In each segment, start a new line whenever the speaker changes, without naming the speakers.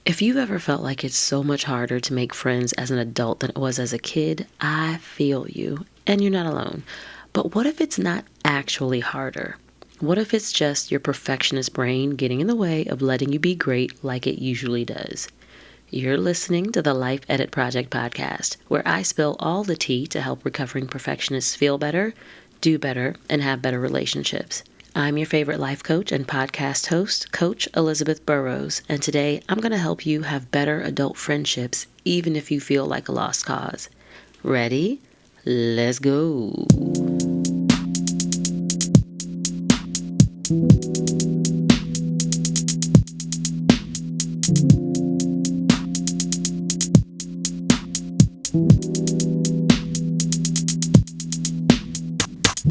If you've ever felt like it's so much harder to make friends as an adult than it was as a kid, I feel you, and you're not alone. But what if it's not actually harder? What if it's just your perfectionist brain getting in the way of letting you be great like it usually does? You're listening to the Life Edit Project podcast, where I spill all the tea to help recovering perfectionists feel better, do better, and have better relationships. I'm your favorite life coach and podcast host, Coach Elizabeth Burrows, and today I'm going to help you have better adult friendships, even if you feel like a lost cause. Ready? Let's go.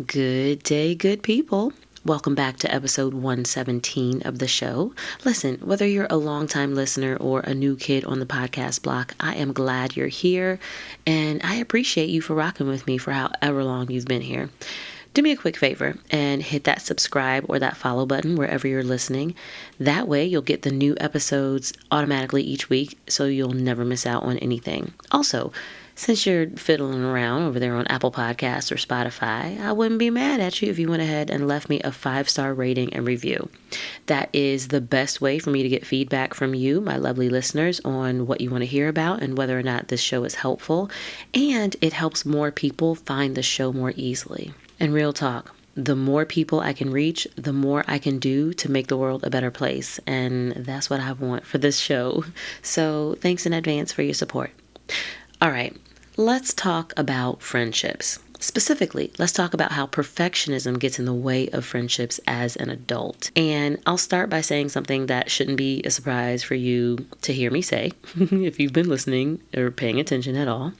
Good day, good people. Welcome back to episode 117 of the show. Listen, whether you're a longtime listener or a new kid on the podcast block, I am glad you're here, and I appreciate you for rocking with me for however long you've been here. Do me a quick favor and hit that subscribe or that follow button wherever you're listening. That way you'll get the new episodes automatically each week, so you'll never miss out on anything. Also, since you're fiddling around over there on Apple Podcasts or Spotify, I wouldn't be mad at you if you went ahead and left me a 5-star rating and review. That is the best way for me to get feedback from you, my lovely listeners, on what you want to hear about and whether or not this show is helpful. And it helps more people find the show more easily. And real talk, the more people I can reach, the more I can do to make the world a better place. And that's what I want for this show. So thanks in advance for your support. All right, let's talk about friendships. Specifically, let's talk about how perfectionism gets in the way of friendships as an adult. And I'll start by saying something that shouldn't be a surprise for you to hear me say, if you've been listening or paying attention at all.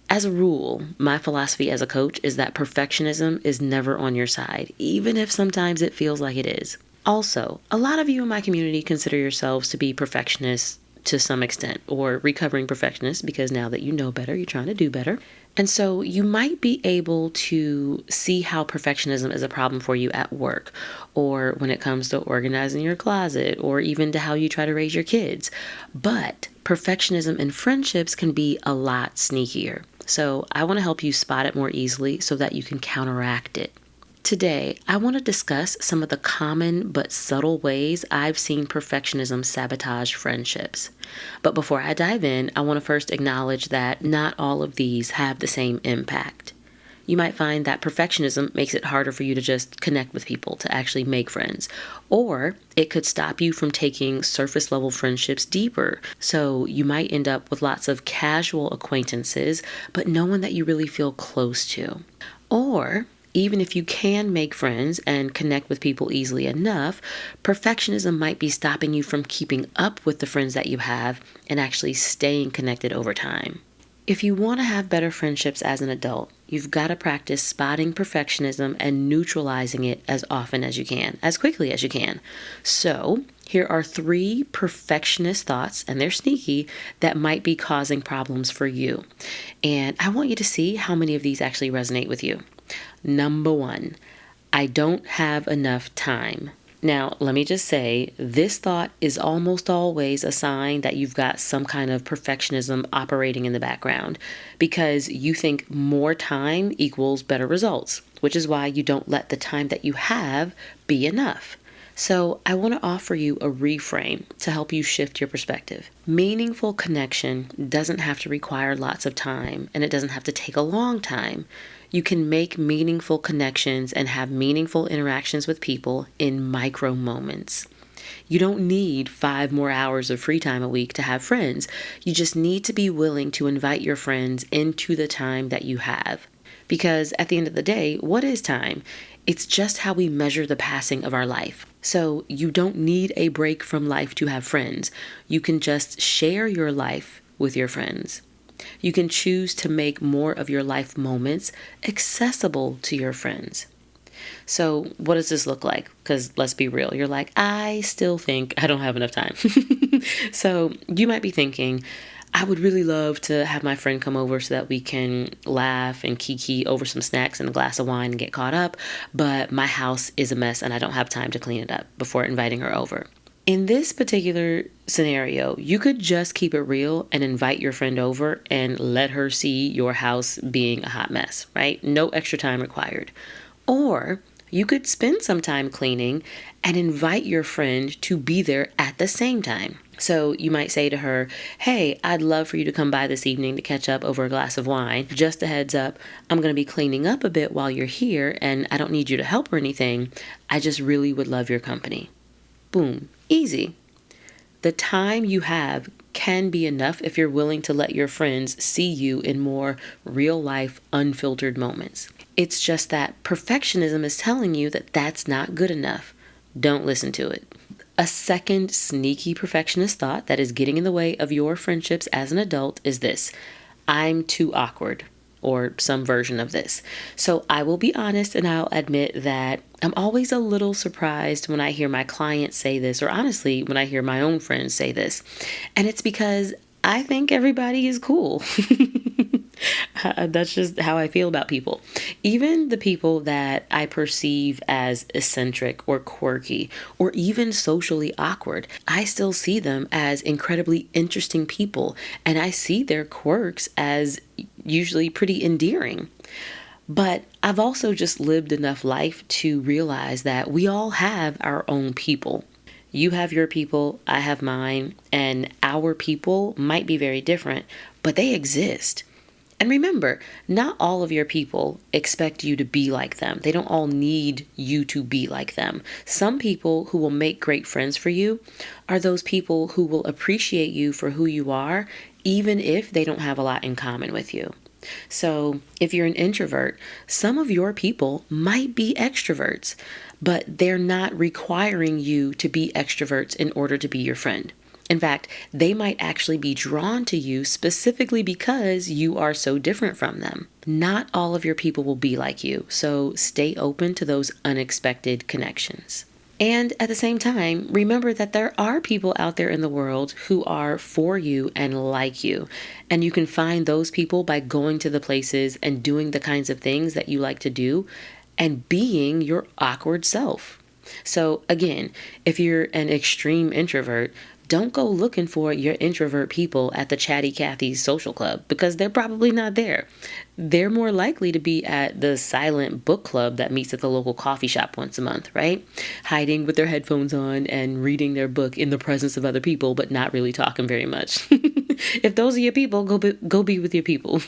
As a rule, my philosophy as a coach is that perfectionism is never on your side, even if sometimes it feels like it is. Also, a lot of you in my community consider yourselves to be perfectionists to some extent, or recovering perfectionists, because now that you know better, you're trying to do better. And so you might be able to see how perfectionism is a problem for you at work, or when it comes to organizing your closet, or even to how you try to raise your kids. But perfectionism in friendships can be a lot sneakier. So I want to help you spot it more easily so that you can counteract it. Today, I want to discuss some of the common but subtle ways I've seen perfectionism sabotage friendships. But before I dive in, I want to first acknowledge that not all of these have the same impact. You might find that perfectionism makes it harder for you to just connect with people, to actually make friends. Or it could stop you from taking surface level friendships deeper. So you might end up with lots of casual acquaintances, but no one that you really feel close to. Or even if you can make friends and connect with people easily enough, perfectionism might be stopping you from keeping up with the friends that you have and actually staying connected over time. If you want to have better friendships as an adult, you've got to practice spotting perfectionism and neutralizing it as often as you can, as quickly as you can. So, here are 3 perfectionist thoughts, and they're sneaky, that might be causing problems for you. And I want you to see how many of these actually resonate with you. Number 1, I don't have enough time. Now, let me just say, this thought is almost always a sign that you've got some kind of perfectionism operating in the background, because you think more time equals better results, which is why you don't let the time that you have be enough. So I want to offer you a reframe to help you shift your perspective. Meaningful connection doesn't have to require lots of time, and it doesn't have to take a long time. You can make meaningful connections and have meaningful interactions with people in micro moments. You don't need 5 more hours of free time a week to have friends. You just need to be willing to invite your friends into the time that you have. Because at the end of the day, what is time? It's just how we measure the passing of our life. So you don't need a break from life to have friends. You can just share your life with your friends. You can choose to make more of your life moments accessible to your friends. So what does this look like? Because let's be real, you're like, I still think I don't have enough time. So you might be thinking, I would really love to have my friend come over so that we can laugh and kiki over some snacks and a glass of wine and get caught up, but my house is a mess and I don't have time to clean it up before inviting her over. In this particular scenario, you could just keep it real and invite your friend over and let her see your house being a hot mess, right? No extra time required. Or you could spend some time cleaning and invite your friend to be there at the same time. So you might say to her, hey, I'd love for you to come by this evening to catch up over a glass of wine. Just a heads up, I'm going to be cleaning up a bit while you're here, and I don't need you to help or anything. I just really would love your company. Boom. Easy. The time you have can be enough if you're willing to let your friends see you in more real life, unfiltered moments. It's just that perfectionism is telling you that that's not good enough. Don't listen to it. A second sneaky perfectionist thought that is getting in the way of your friendships as an adult is this: I'm too awkward, or some version of this. So I will be honest and I'll admit that I'm always a little surprised when I hear my clients say this, or honestly, when I hear my own friends say this. And it's because I think everybody is cool. That's just how I feel about people. Even the people that I perceive as eccentric or quirky or even socially awkward, I still see them as incredibly interesting people, and I see their quirks as usually pretty endearing. But I've also just lived enough life to realize that we all have our own people. You have your people, I have mine, and our people might be very different, but they exist. And remember, not all of your people expect you to be like them. They don't all need you to be like them. Some people who will make great friends for you are those people who will appreciate you for who you are, even if they don't have a lot in common with you. So if you're an introvert, some of your people might be extroverts, but they're not requiring you to be extroverts in order to be your friend. In fact, they might actually be drawn to you specifically because you are so different from them. Not all of your people will be like you, so stay open to those unexpected connections. And at the same time, remember that there are people out there in the world who are for you and like you. And you can find those people by going to the places and doing the kinds of things that you like to do and being your awkward self. So again, if you're an extreme introvert, don't go looking for your introvert people at the Chatty Cathy's social club because they're probably not there. They're more likely to be at the silent book club that meets at the local coffee shop once a month, right? Hiding with their headphones on and reading their book in the presence of other people, but not really talking very much. If those are your people, go be with your people.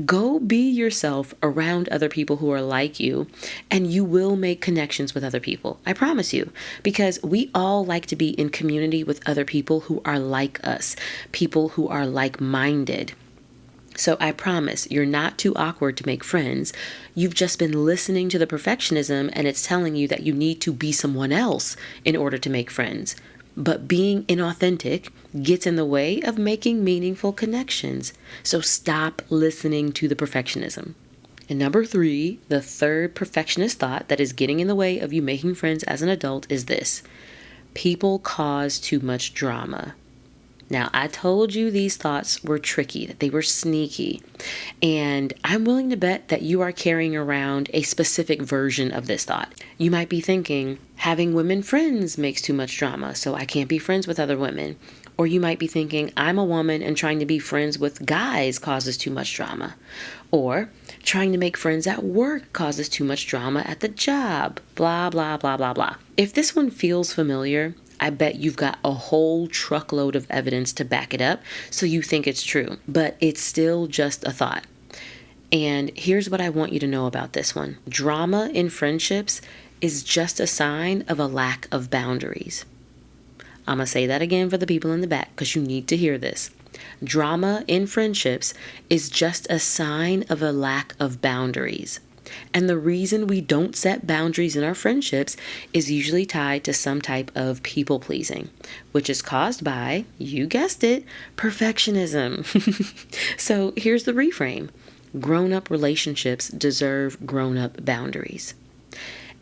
Go be yourself around other people who are like you, and you will make connections with other people. I promise you, because we all like to be in community with other people who are like us, people who are like-minded. So I promise you're not too awkward to make friends. You've just been listening to the perfectionism, and it's telling you that you need to be someone else in order to make friends. But being inauthentic gets in the way of making meaningful connections. So stop listening to the perfectionism. And number 3, the third perfectionist thought that is getting in the way of you making friends as an adult is this: people cause too much drama. Now, I told you these thoughts were tricky, that they were sneaky. And I'm willing to bet that you are carrying around a specific version of this thought. You might be thinking, having women friends makes too much drama, so I can't be friends with other women. Or you might be thinking, I'm a woman and trying to be friends with guys causes too much drama. Or trying to make friends at work causes too much drama at the job. Blah, blah, blah, blah, blah. If this one feels familiar, I bet you've got a whole truckload of evidence to back it up, so you think it's true, but it's still just a thought. And here's what I want you to know about this one. Drama in friendships is just a sign of a lack of boundaries. I'm going to say that again for the people in the back because you need to hear this. Drama in friendships is just a sign of a lack of boundaries. And the reason we don't set boundaries in our friendships is usually tied to some type of people pleasing, which is caused by, you guessed it, perfectionism. So here's the reframe. Grown-up relationships deserve grown-up boundaries.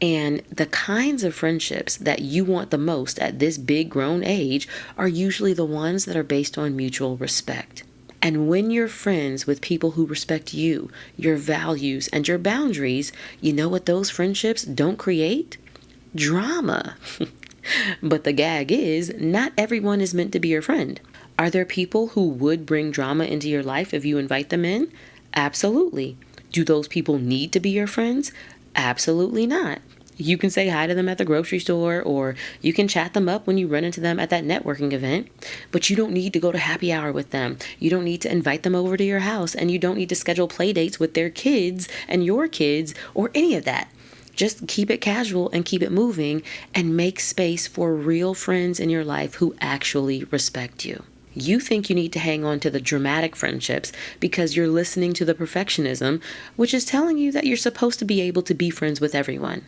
And the kinds of friendships that you want the most at this big grown age are usually the ones that are based on mutual respect. And when you're friends with people who respect you, your values, and your boundaries, you know what those friendships don't create? Drama. But the gag is, not everyone is meant to be your friend. Are there people who would bring drama into your life if you invite them in? Absolutely. Do those people need to be your friends? Absolutely not. You can say hi to them at the grocery store, or you can chat them up when you run into them at that networking event, but you don't need to go to happy hour with them. You don't need to invite them over to your house, and you don't need to schedule play dates with their kids and your kids or any of that. Just keep it casual and keep it moving, and make space for real friends in your life who actually respect you. You think you need to hang on to the dramatic friendships because you're listening to the perfectionism, which is telling you that you're supposed to be able to be friends with everyone.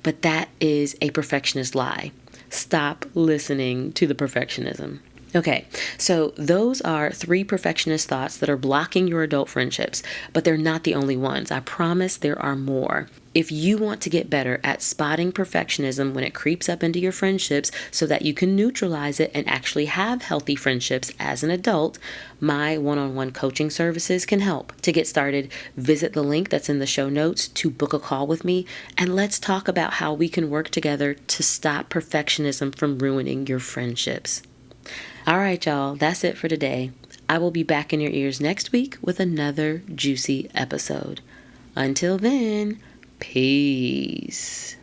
But that is a perfectionist lie. Stop listening to the perfectionism. Okay, so those are 3 perfectionist thoughts that are blocking your adult friendships, but they're not the only ones. I promise there are more. If you want to get better at spotting perfectionism when it creeps up into your friendships so that you can neutralize it and actually have healthy friendships as an adult, my one-on-one coaching services can help. To get started, visit the link that's in the show notes to book a call with me, and let's talk about how we can work together to stop perfectionism from ruining your friendships. All right, y'all, that's it for today. I will be back in your ears next week with another juicy episode. Until then, peace.